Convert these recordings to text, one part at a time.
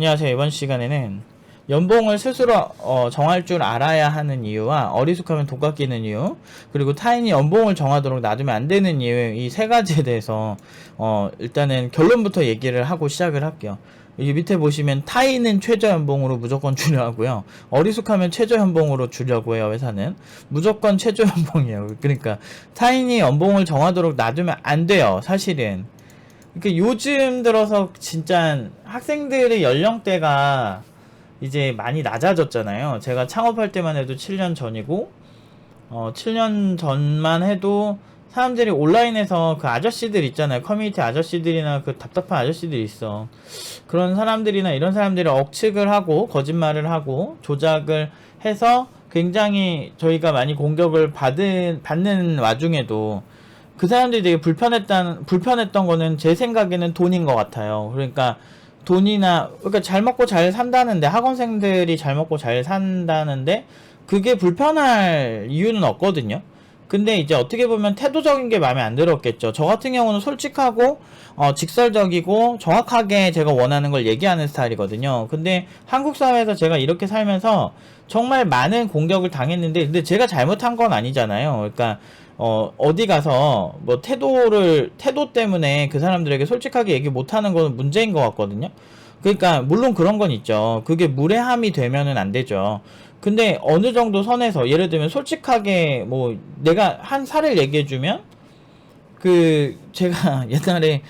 안녕하세요. 이번 시간에는 연봉을 스스로 정할 줄 알아야 하는 이유와 어리숙하면 돈 깎이는 이유, 그리고 타인이 연봉을 정하도록 놔두면 안 되는 이유, 이 세 가지에 대해서 일단은 결론부터 얘기를 하고 시작을 할게요. 여기 밑에 보시면 타인은 최저연봉으로 무조건 주려 하고요. 어리숙하면 최저연봉으로 주려고 해요. 회사는 무조건 최저연봉이에요. 그러니까 타인이 연봉을 정하도록 놔두면 안 돼요. 사실은. 그러니까 요즘 들어서 진짜 학생들의 연령대가 이제 많이 낮아졌잖아요. 제가 창업할 때만 해도 7년 전이고, 7년 전만 해도 사람들이 온라인에서 그 아저씨들 있잖아요. 커뮤니티 아저씨들이나 그 답답한 아저씨들이 있어. 그런 사람들이나 이런 사람들이 억측을 하고, 거짓말을 하고, 조작을 해서 굉장히 저희가 많이 공격을 받는 와중에도 그 사람들이 되게 불편했던 거는 제 생각에는 돈인 것 같아요. 그러니까 그러니까 잘 먹고 잘 산다는데, 학원생들이 잘 먹고 잘 산다는데, 그게 불편할 이유는 없거든요. 근데 이제 어떻게 보면 태도적인 게 마음에 안 들었겠죠. 저 같은 경우는 솔직하고, 직설적이고, 정확하게 제가 원하는 걸 얘기하는 스타일이거든요. 근데 한국 사회에서 제가 이렇게 살면서 정말 많은 공격을 당했는데, 근데 제가 잘못한 건 아니잖아요. 그러니까, 어디 가서 뭐 태도 때문에 그 사람들에게 솔직하게 얘기 못하는 건 문제인 것 같거든요. 그러니까 물론 그런 건 있죠. 그게 무례함이 되면은 안 되죠. 근데 어느 정도 선에서, 예를 들면 솔직하게 뭐 내가 한 사례를 얘기해주면, 제가 옛날에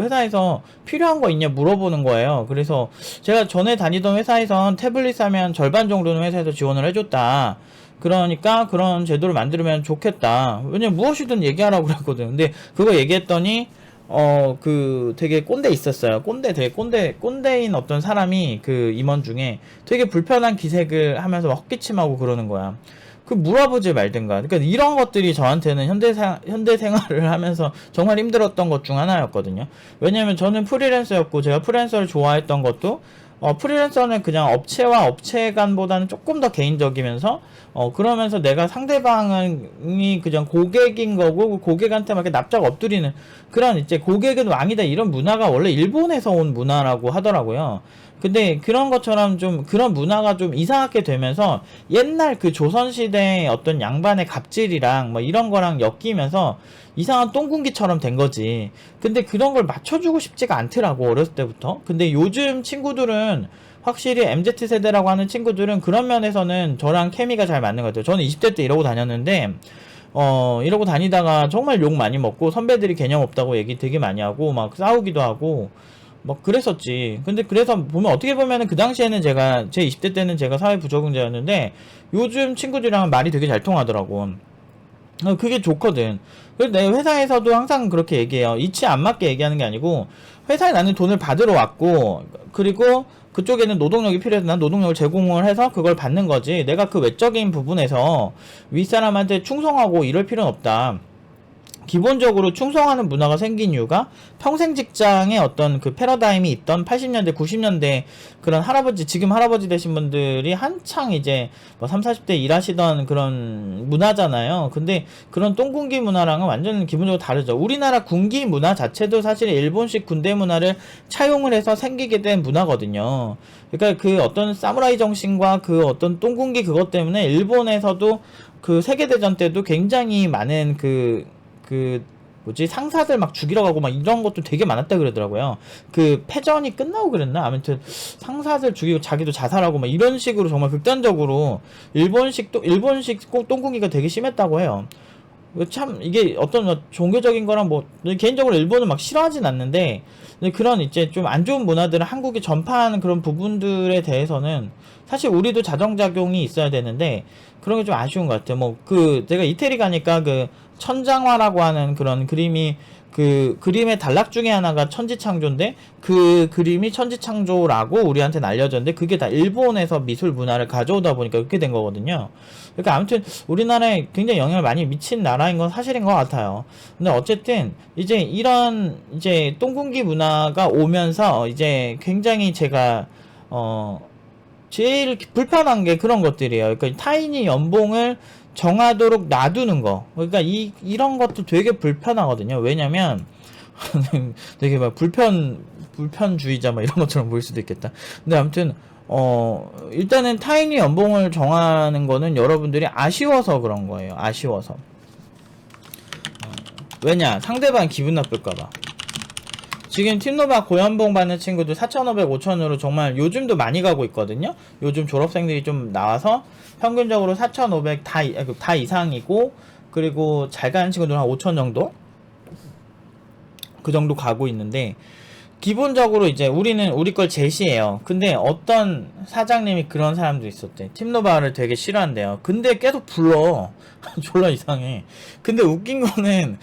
회사에서 필요한 거 있냐 물어보는 거예요. 그래서 제가 전에 다니던 회사에선 태블릿 사면 절반 정도는 회사에서 지원을 해줬다. 그러니까 그런 제도를 만들면 좋겠다. 왜냐면 무엇이든 얘기하라고 그랬거든. 근데 그거 얘기했더니 되게 꼰대 있었어요. 되게 꼰대인 어떤 사람이 그 임원 중에 되게 불편한 기색을 하면서 막 헛기침하고 그러는 거야. 물어보지 말든가. 그러니까 이런 것들이 저한테는 현대 생활을 하면서 정말 힘들었던 것 중 하나였거든요. 왜냐면 저는 프리랜서였고, 제가 프리랜서를 좋아했던 것도, 프리랜서는 그냥 업체와 업체 간보다는 조금 더 개인적이면서, 그러면서 내가 상대방이 그냥 고객인 거고, 고객한테 막 이렇게 납작 엎드리는, 그런 이제 고객은 왕이다, 이런 문화가 원래 일본에서 온 문화라고 하더라고요. 근데 그런 것처럼 좀 그런 문화가 좀 이상하게 되면서 옛날 그 조선시대의 어떤 양반의 갑질이랑 뭐 이런 거랑 엮이면서 이상한 똥군기처럼 된 거지. 근데 그런 걸 맞춰주고 싶지가 않더라고, 어렸을 때부터. 근데 요즘 친구들은 확실히 MZ세대라고 하는 친구들은 그런 면에서는 저랑 케미가 잘 맞는 것 같아요. 저는 20대 때 이러고 다녔는데, 이러고 다니다가 정말 욕 많이 먹고, 선배들이 개념 없다고 얘기 되게 많이 하고 막 싸우기도 하고 막 그랬었지. 근데 그래서 보면, 어떻게 보면은 그 당시에는 제 20대 때는 제가 사회 부적응자였는데, 요즘 친구들이랑 말이 되게 잘 통하더라고. 그게 좋거든. 그래서 내 회사에서도 항상 그렇게 얘기해요. 이치 안 맞게 얘기하는 게 아니고, 회사에 나는 돈을 받으러 왔고, 그리고 그쪽에는 노동력이 필요해서 난 노동력을 제공을 해서 그걸 받는 거지. 내가 그 외적인 부분에서 윗사람한테 충성하고 이럴 필요는 없다. 기본적으로 충성하는 문화가 생긴 이유가, 평생 직장에 어떤 그 패러다임이 있던 80년대, 90년대 그런 지금 할아버지 되신 분들이 한창 이제 뭐 3, 40대 일하시던 그런 문화잖아요. 근데 그런 똥군기 문화랑은 완전 기본적으로 다르죠. 우리나라 군기 문화 자체도 사실 일본식 군대 문화를 차용을 해서 생기게 된 문화거든요. 그러니까 그 어떤 사무라이 정신과 그 어떤 똥군기 그것 때문에 일본에서도 그 세계대전 때도 굉장히 많은 상사들 막 죽이러 가고 막 이런 것도 되게 많았다 그러더라고요. 패전이 끝나고 그랬나? 아무튼 상사들 죽이고 자기도 자살하고 막 이런 식으로 정말 극단적으로 일본식 꼭 똥궁이가 되게 심했다고 해요. 참 이게 어떤 종교적인 거랑 뭐 개인적으로 일본은 막 싫어하진 않는데, 그런 이제 좀 안 좋은 문화들을 한국이 전파하는 그런 부분들에 대해서는 사실 우리도 자정작용이 있어야 되는데, 그런 게 좀 아쉬운 것 같아요. 제가 이태리 가니까 천장화라고 하는 그런 그림의 단락 중에 하나가 천지창조인데, 그 그림이 천지창조라고 우리한테는 알려졌는데, 그게 다 일본에서 미술 문화를 가져오다 보니까 그렇게 된 거거든요. 그러니까 아무튼 우리나라에 굉장히 영향을 많이 미친 나라인 건 사실인 것 같아요. 근데 어쨌든 이제 이런 이제 똥군기 문화가 오면서 이제 굉장히 제가 제일 불편한 게 그런 것들이에요. 그러니까 타인이 연봉을 정하도록 놔두는 거. 그러니까 이런 것도 되게 불편하거든요. 왜냐면 되게 막 불편주의자 막 이런 것처럼 보일 수도 있겠다. 근데 아무튼 일단은 타이니 연봉을 정하는 거는 여러분들이 아쉬워서 그런 거예요. 아쉬워서. 왜냐? 상대방 기분 나쁠까봐. 지금 팀노바 고연봉 받는 친구들 4,500, 5,000으로 정말 요즘도 많이 가고 있거든요. 요즘 졸업생들이 좀 나와서 평균적으로 4,500 다 이상이고, 그리고 잘 가는 친구들은 한 5,000 정도? 그 정도 가고 있는데, 기본적으로 이제 우리는 우리 걸 제시해요. 근데 어떤 사장님이 그런 사람도 있었대. 팀노바를 되게 싫어한대요. 근데 계속 불러. 졸라 이상해. 근데 웃긴 거는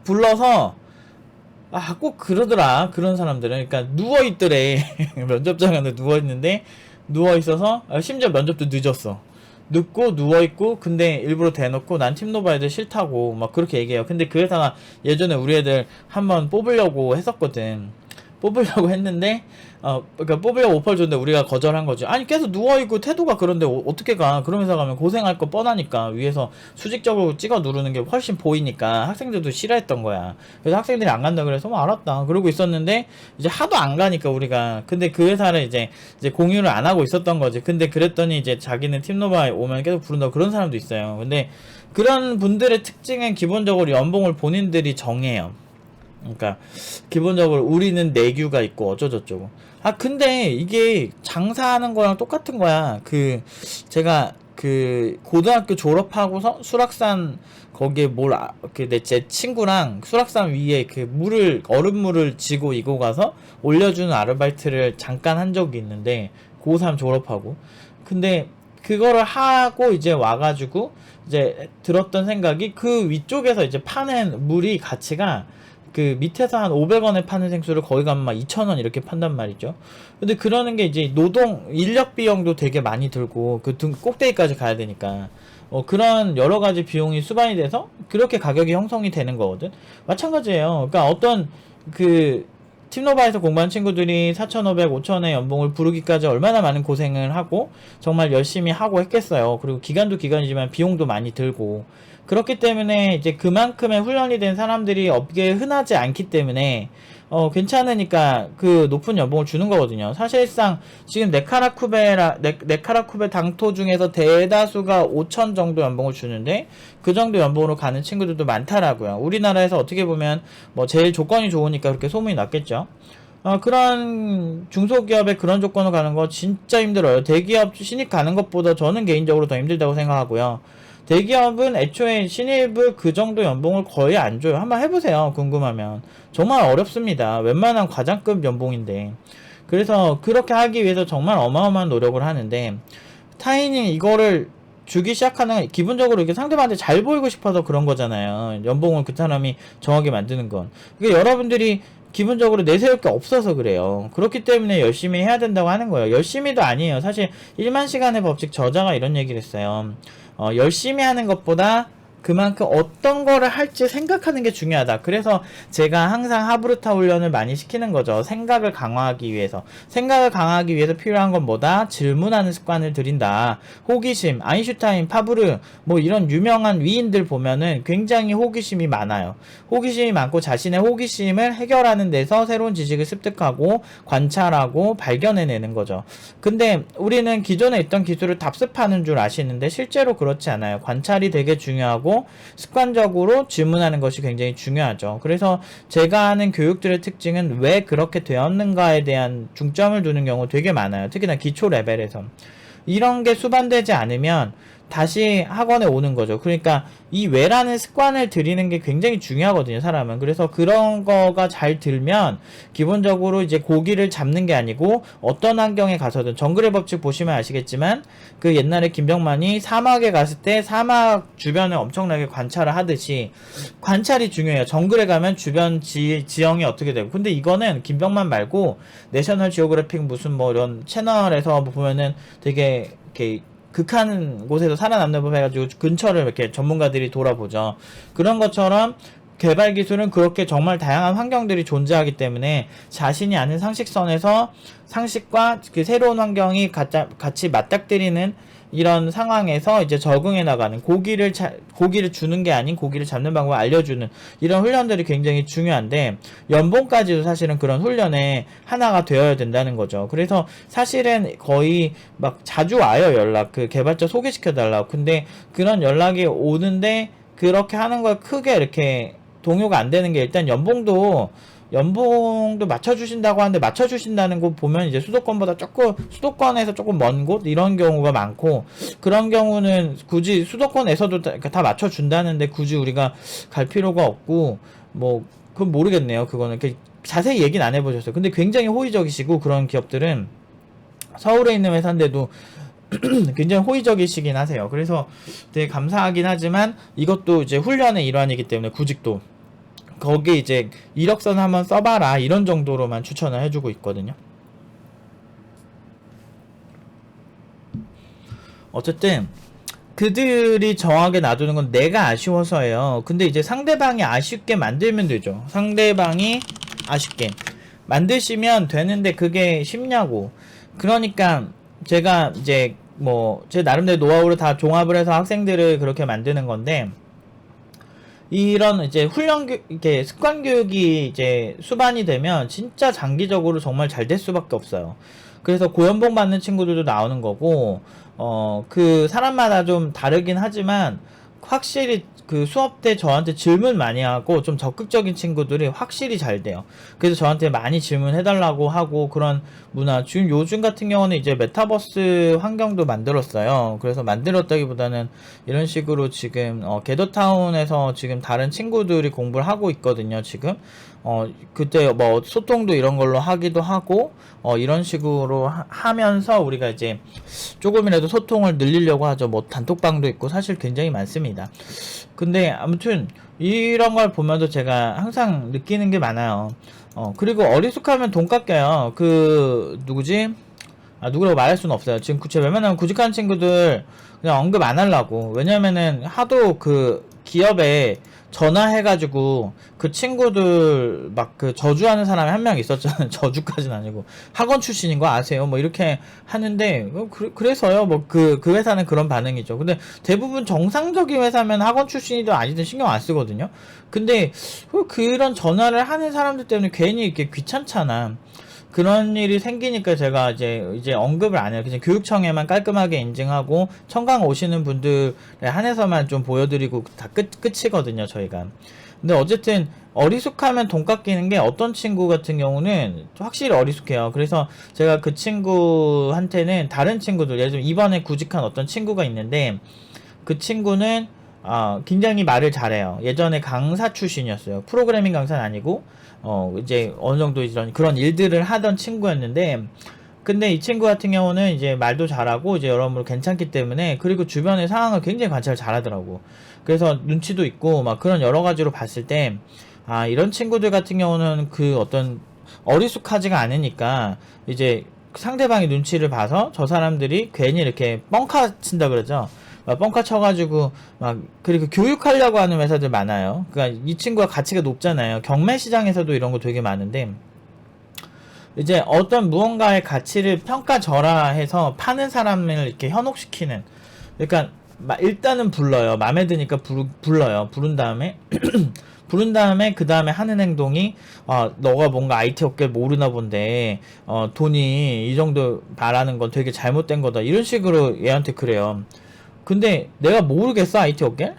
불러서 꼭 그러더라. 그런 사람들은. 그러니까 누워있더래. 면접장한테 누워있는데, 누워있어서, 심지어 면접도 늦었어. 늦고 누워있고, 근데 일부러 대놓고 난 팀노바 애들 싫다고 막 그렇게 얘기해요. 근데 그 회사가 예전에 우리 애들 한번 뽑으려고 했었거든. 뽑으려고 했는데, 그러니까 뽑으려고 오퍼를 줬는데 우리가 거절한 거지. 아니, 계속 누워있고 태도가 그런데 어떻게 가? 그런 회사 가면 고생할 거 뻔하니까 위에서 수직적으로 찍어 누르는 게 훨씬 보이니까 학생들도 싫어했던 거야. 그래서 학생들이 안 간다 그래서 알았다. 그러고 있었는데, 이제 하도 안 가니까 우리가. 근데 그 회사를 이제 공유를 안 하고 있었던 거지. 근데 그랬더니 이제 자기는 팀노바에 오면 계속 부른다고 그런 사람도 있어요. 근데 그런 분들의 특징은 기본적으로 연봉을 본인들이 정해요. 그러니까 기본적으로 우리는 내규가 있고 어쩌저쩌고. 근데 이게 장사하는 거랑 똑같은 거야. 제가 고등학교 졸업하고서 수락산 거기에 제 친구랑 수락산 위에 얼음물을 지고 이고 가서 올려주는 아르바이트를 잠깐 한 적이 있는데, 고3 졸업하고. 근데 그거를 하고 이제 와가지고 이제 들었던 생각이, 그 위쪽에서 이제 파는 물이 가치가 밑에서 한 500원에 파는 생수를 거기 가면 막 2,000원 이렇게 판단 말이죠. 근데 그러는 게 이제 인력 비용도 되게 많이 들고, 꼭대기까지 가야 되니까. 그런 여러 가지 비용이 수반이 돼서 그렇게 가격이 형성이 되는 거거든. 마찬가지예요. 그러니까 어떤 팀노바에서 공부한 친구들이 4,500, 5,000의 연봉을 부르기까지 얼마나 많은 고생을 하고 정말 열심히 하고 했겠어요. 그리고 기간도 기간이지만 비용도 많이 들고. 그렇기 때문에 이제 그만큼의 훈련이 된 사람들이 업계에 흔하지 않기 때문에 괜찮으니까 그 높은 연봉을 주는 거거든요. 사실상 지금 네카라쿠베 당토 중에서 대다수가 5천 정도 연봉을 주는데, 그 정도 연봉으로 가는 친구들도 많다라고요. 우리나라에서 어떻게 보면 제일 조건이 좋으니까 그렇게 소문이 났겠죠. 그런 중소기업에 그런 조건으로 가는 거 진짜 힘들어요. 대기업 신입 가는 것보다 저는 개인적으로 더 힘들다고 생각하고요. 대기업은 애초에 신입을 그 정도 연봉을 거의 안 줘요. 한번 해보세요. 궁금하면. 정말 어렵습니다. 웬만한 과장급 연봉인데. 그래서 그렇게 하기 위해서 정말 어마어마한 노력을 하는데, 타인이 이거를 주기 시작하는 건 기본적으로 이렇게 상대방한테 잘 보이고 싶어서 그런 거잖아요. 연봉을 그 사람이 정하게 만드는 건. 그러니까 여러분들이 기본적으로 내세울 게 없어서 그래요. 그렇기 때문에 열심히 해야 된다고 하는 거예요. 열심히도 아니에요. 사실 1만 시간의 법칙 저자가 이런 얘기를 했어요. 열심히 하는 것보다 그만큼 어떤 거를 할지 생각하는 게 중요하다. 그래서 제가 항상 하브루타 훈련을 많이 시키는 거죠. 생각을 강화하기 위해서. 생각을 강화하기 위해서 필요한 건 뭐다? 질문하는 습관을 들인다. 호기심, 아인슈타인, 파브르, 이런 유명한 위인들 보면은 굉장히 호기심이 많아요. 호기심이 많고 자신의 호기심을 해결하는 데서 새로운 지식을 습득하고 관찰하고 발견해내는 거죠. 근데 우리는 기존에 있던 기술을 답습하는 줄 아시는데 실제로 그렇지 않아요. 관찰이 되게 중요하고 습관적으로 질문하는 것이 굉장히 중요하죠. 그래서 제가 하는 교육들의 특징은 왜 그렇게 되었는가에 대한 중점을 두는 경우 되게 많아요. 특히나 기초 레벨에서. 이런 게 수반되지 않으면 다시 학원에 오는 거죠. 그러니까 이 왜라는 습관을 들이는 게 굉장히 중요하거든요, 사람은. 그래서 그런 거가 잘 들면 기본적으로 이제 고기를 잡는 게 아니고 어떤 환경에 가서든, 정글의 법칙 보시면 아시겠지만 옛날에 김병만이 사막에 갔을 때 사막 주변을 엄청나게 관찰을 하듯이 관찰이 중요해요. 정글에 가면 주변 지형이 어떻게 되고. 근데 이거는 김병만 말고 내셔널 지오그래픽 무슨 이런 채널에서 보면은 되게 이렇게 극한 곳에서 살아남는 법 해가지고 근처를 이렇게 전문가들이 돌아보죠. 그런 것처럼 개발 기술은 그렇게 정말 다양한 환경들이 존재하기 때문에 자신이 아는 상식선에서 상식과 새로운 환경이 같이 맞닥뜨리는 이런 상황에서 이제 적응해 나가는, 고기를 주는 게 아닌 고기를 잡는 방법을 알려주는 이런 훈련들이 굉장히 중요한데, 연봉까지도 사실은 그런 훈련의 하나가 되어야 된다는 거죠. 그래서 사실은 거의 막 자주 와요, 연락. 그 개발자 소개시켜 달라고. 근데 그런 연락이 오는데 그렇게 하는 걸 크게 이렇게 동요가 안 되는 게, 일단 연봉도 맞춰주신다고 하는데, 맞춰주신다는 곳 보면 이제 수도권에서 조금 먼 곳, 이런 경우가 많고, 그런 경우는 굳이 수도권에서도 다 맞춰준다는데 굳이 우리가 갈 필요가 없고, 뭐, 그건 모르겠네요. 그거는. 자세히 얘기는 안 해보셨어요. 근데 굉장히 호의적이시고, 그런 기업들은 서울에 있는 회사인데도 굉장히 호의적이시긴 하세요. 그래서 되게 감사하긴 하지만, 이것도 이제 훈련의 일환이기 때문에, 구직도. 거기 이제 이력서 한번 써봐라, 이런 정도로만 추천을 해주고 있거든요. 어쨌든 그들이 정하게 놔두는 건 내가 아쉬워서예요. 근데 이제 상대방이 아쉽게 만들면 되죠. 상대방이 아쉽게 만드시면 되는데 그게 쉽냐고. 그러니까 제가 이제 뭐 제 나름대로 노하우를 다 종합을 해서 학생들을 그렇게 만드는 건데, 이런 이제 이렇게 습관 교육이 이제 수반이 되면 진짜 장기적으로 정말 잘 될 수밖에 없어요. 그래서 고연봉 받는 친구들도 나오는 거고, 그 사람마다 좀 다르긴 하지만, 확실히 그 수업 때 저한테 질문 많이 하고 좀 적극적인 친구들이 확실히 잘 돼요. 그래서 저한테 많이 질문해달라고 하고, 그런 문화. 지금 요즘 같은 경우는 이제 메타버스 환경도 만들었어요. 그래서 만들었다기보다는 이런 식으로 지금 게더타운에서 지금 다른 친구들이 공부를 하고 있거든요, 지금. 그때 뭐 소통도 이런 걸로 하기도 하고, 이런 식으로 하면서 우리가 이제 조금이라도 소통을 늘리려고 하죠. 뭐 단톡방도 있고 사실 굉장히 많습니다. 근데 아무튼 이런 걸 보면서 제가 항상 느끼는 게 많아요. 그리고 어리숙하면 돈 깎여요. 누구지? 누구라고 말할 수는 없어요. 지금 웬만하면 구직하는 친구들 그냥 언급 안 하려고. 왜냐면은 하도 그 기업에 전화해가지고 그 친구들 막 그 저주하는 사람이 한 명 있었잖아요. 저주까지는 아니고 학원 출신인 거 아세요? 뭐 이렇게 하는데, 그래서요. 뭐 그 회사는 그런 반응이죠. 근데 대부분 정상적인 회사면 학원 출신이든 아니든 신경 안 쓰거든요. 근데 그런 전화를 하는 사람들 때문에 괜히 이렇게 귀찮잖아. 그런 일이 생기니까 제가 이제 언급을 안 해요. 그냥 교육청에만 깔끔하게 인증하고 청강 오시는 분들에 한해서만 좀 보여드리고 다 끝이거든요, 저희가. 근데 어쨌든 어리숙하면 돈 깎이는 게, 어떤 친구 같은 경우는 확실히 어리숙해요. 그래서 제가 그 친구한테는 다른 친구들, 예를 들면 이번에 구직한 어떤 친구가 있는데, 그 친구는 굉장히 말을 잘해요. 예전에 강사 출신이었어요. 프로그래밍 강사는 아니고, 이제 어느 정도 그런 일들을 하던 친구였는데, 근데 이 친구 같은 경우는 이제 말도 잘하고 이제 여러모로 괜찮기 때문에, 그리고 주변의 상황을 굉장히 관찰을 잘하더라고. 그래서 눈치도 있고 막 그런 여러 가지로 봤을 때, 이런 친구들 같은 경우는 그 어떤 어리숙하지가 않으니까 이제 상대방의 눈치를 봐서 저 사람들이 괜히 이렇게 뻥카 친다 그러죠. 뻥카 쳐가지고 그리고 교육하려고 하는 회사들 많아요. 그러니까 이 친구가 가치가 높잖아요. 경매 시장에서도 이런 거 되게 많은데, 이제 어떤 무언가의 가치를 평가절하해서 파는 사람을 이렇게 현혹시키는. 그러니까 일단은 불러요. 마음에 드니까 불러요. 부른 다음에 그 다음에 하는 행동이, 너가 뭔가 IT 업계 모르나 본데, 돈이 이 정도 바라는 건 되게 잘못된 거다, 이런 식으로 얘한테 그래요. 근데 내가 모르겠어, IT 업계?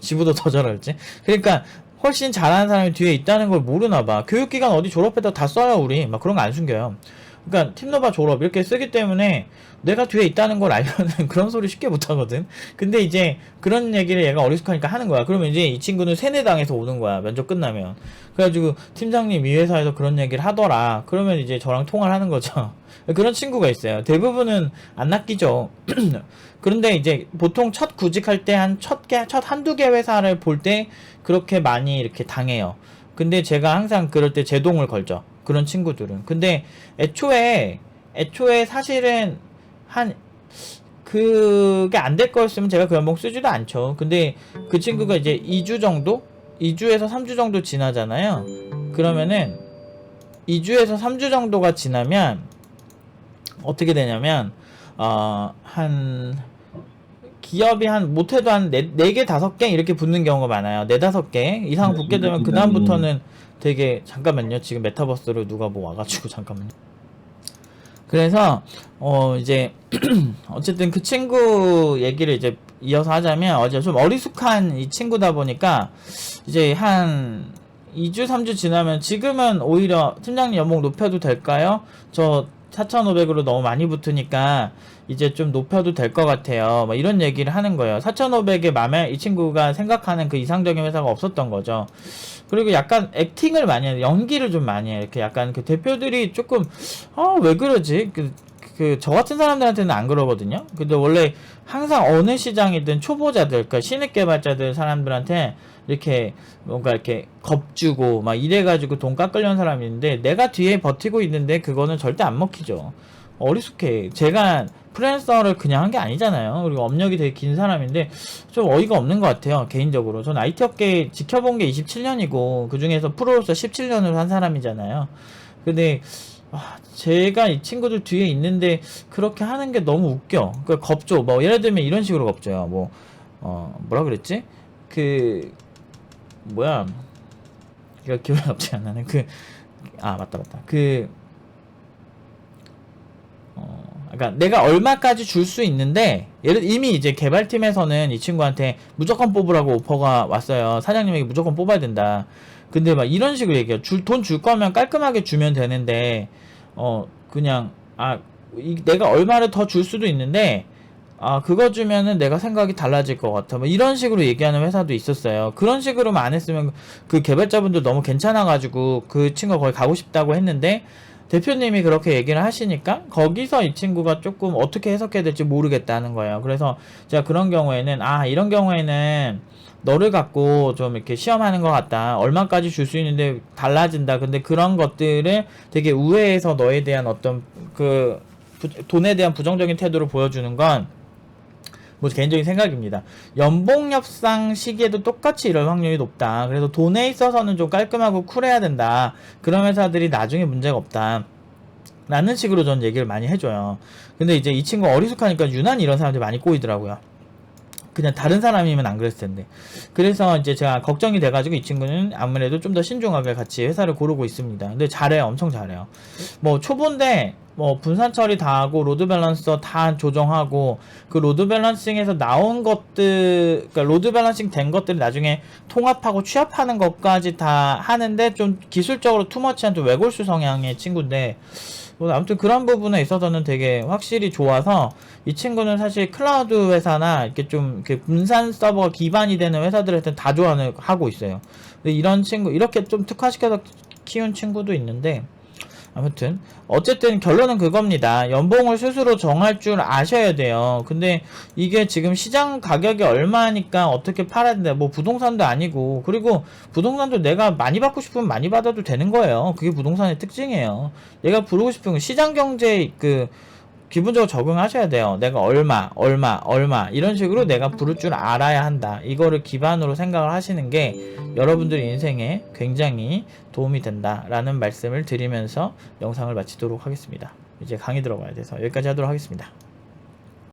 지부도 더 잘할지. 그러니까 훨씬 잘하는 사람이 뒤에 있다는 걸 모르나봐. 교육기관 어디 졸업했다 다 써요, 우리. 막 그런 거 안 숨겨요. 그러니까 팀노바 졸업 이렇게 쓰기 때문에 내가 뒤에 있다는 걸 알면은 그런 소리 쉽게 못하거든. 근데 이제 그런 얘기를 얘가 어리숙하니까 하는 거야. 그러면 이제 이 친구는 세뇌당해서 오는 거야, 면접 끝나면. 그래가지고 팀장님 이 회사에서 그런 얘기를 하더라. 그러면 이제 저랑 통화를 하는 거죠. 그런 친구가 있어요. 대부분은 안 낚이죠. 그런데 이제 보통 첫 구직할 때 첫 한두 개 회사를 볼 때 그렇게 많이 이렇게 당해요. 근데 제가 항상 그럴 때 제동을 걸죠, 그런 친구들은. 근데 애초에 사실은 그게 안 될 거였으면 제가 그 연봉 쓰지도 않죠. 근데 그 친구가 이제 2주 정도? 2주에서 3주 정도 지나잖아요. 그러면은 2주에서 3주 정도가 지나면 어떻게 되냐면, 한 기업이 한 못해도 한 4개 5개 이렇게 붙는 경우가 많아요. 4-5개 이상 붙게 되면 그 다음부터는 되게 잠깐만요. 지금 메타버스로 누가 뭐 와가지고 잠깐만요. 그래서 이제 어쨌든 그 친구 얘기를 이제 이어서 하자면 어제 좀 어리숙한 이 친구다 보니까 이제 한 2주 3주 지나면 지금은 오히려 팀장님 연봉 높여도 될까요? 저 4,500으로 너무 많이 붙으니까 이제 좀 높여도 될 것 같아요. 뭐 이런 얘기를 하는 거예요. 4,500의 맘에 이 친구가 생각하는 그 이상적인 회사가 없었던 거죠. 그리고 약간 액팅을 많이 해요. 연기를 좀 많이 해요. 이렇게 약간 그 대표들이 조금 왜 그러지? 저 같은 사람들한테는 안 그러거든요. 근데 원래 항상 어느 시장이든 초보자들, 그러니까 신입 개발자들 사람들한테 이렇게 뭔가 이렇게 겁주고 막 이래가지고 돈 깎으려는 사람이 있는데 내가 뒤에 버티고 있는데 그거는 절대 안 먹히죠. 어리숙해. 제가 프리랜서를 그냥 한 게 아니잖아요. 그리고 업력이 되게 긴 사람인데 좀 어이가 없는 것 같아요. 개인적으로. 전 IT 업계 지켜본 게 27년이고 그 중에서 프로로서 17년을 한 사람이잖아요. 근데 제가 이 친구들 뒤에 있는데 그렇게 하는 게 너무 웃겨. 그 겁줘. 뭐 예를 들면 이런 식으로 겁줘요. 뭐 뭐라 그랬지? 뭐야? 이거 기억이 갑자기 안 나네. 맞다. 그러니까 내가 얼마까지 줄 수 있는데 이미 이제 개발팀에서는 이 친구한테 무조건 뽑으라고 오퍼가 왔어요. 사장님에게 무조건 뽑아야 된다. 근데 막 이런 식으로 얘기해요. 돈 줄 거면 깔끔하게 주면 되는데 그냥 내가 얼마를 더 줄 수도 있는데 그거 주면은 내가 생각이 달라질 것 같아. 뭐 이런 식으로 얘기하는 회사도 있었어요. 그런 식으로만 안 했으면 그 개발자분들 너무 괜찮아가지고 그 친구가 거기 가고 싶다고 했는데 대표님이 그렇게 얘기를 하시니까 거기서 이 친구가 조금 어떻게 해석해야 될지 모르겠다는 거예요. 그래서 제가 그런 경우에는 이런 경우에는 너를 갖고 좀 이렇게 시험하는 것 같다. 얼마까지 줄 수 있는데 달라진다. 근데 그런 것들을 되게 우회해서 너에 대한 어떤 돈에 대한 부정적인 태도를 보여주는 건 뭐 개인적인 생각입니다. 연봉 협상 시기에도 똑같이 이럴 확률이 높다. 그래서 돈에 있어서는 좀 깔끔하고 쿨해야 된다. 그런 회사들이 나중에 문제가 없다. 라는 식으로 전 얘기를 많이 해줘요. 근데 이제 이 친구 어리숙하니까 유난히 이런 사람들이 많이 꼬이더라고요. 그냥 다른 사람이면 안 그랬을 텐데. 그래서 이제 제가 걱정이 돼가지고 이 친구는 아무래도 좀 더 신중하게 같이 회사를 고르고 있습니다. 근데 잘해요. 엄청 잘해요. 뭐 초보인데 뭐 분산 처리 다 하고 로드 밸런서 다 조정하고 그 로드 밸런싱에서 나온 것들, 그러니까 로드 밸런싱 된 것들을 나중에 통합하고 취합하는 것까지 다 하는데 좀 기술적으로 투머치한 좀 외골수 성향의 친구인데 뭐 아무튼 그런 부분에 있어서는 되게 확실히 좋아서 이 친구는 사실 클라우드 회사나 이렇게 좀 이렇게 분산 서버가 기반이 되는 회사들한테 다 하고 있어요. 근데 이런 친구 이렇게 좀 특화시켜서 키운 친구도 있는데 아무튼 어쨌든 결론은 그겁니다. 연봉을 스스로 정할 줄 아셔야 돼요. 근데 이게 지금 시장 가격이 얼마니까 어떻게 팔아야 된다. 뭐 부동산도 아니고, 그리고 부동산도 내가 많이 받고 싶으면 많이 받아도 되는 거예요. 그게 부동산의 특징이에요. 내가 부르고 싶은 건 시장 경제 기본적으로 적응하셔야 돼요. 내가 얼마 이런 식으로 내가 부를 줄 알아야 한다. 이거를 기반으로 생각을 하시는 게 여러분들 인생에 굉장히 도움이 된다라는 말씀을 드리면서 영상을 마치도록 하겠습니다. 이제 강의 들어가야 돼서 여기까지 하도록 하겠습니다.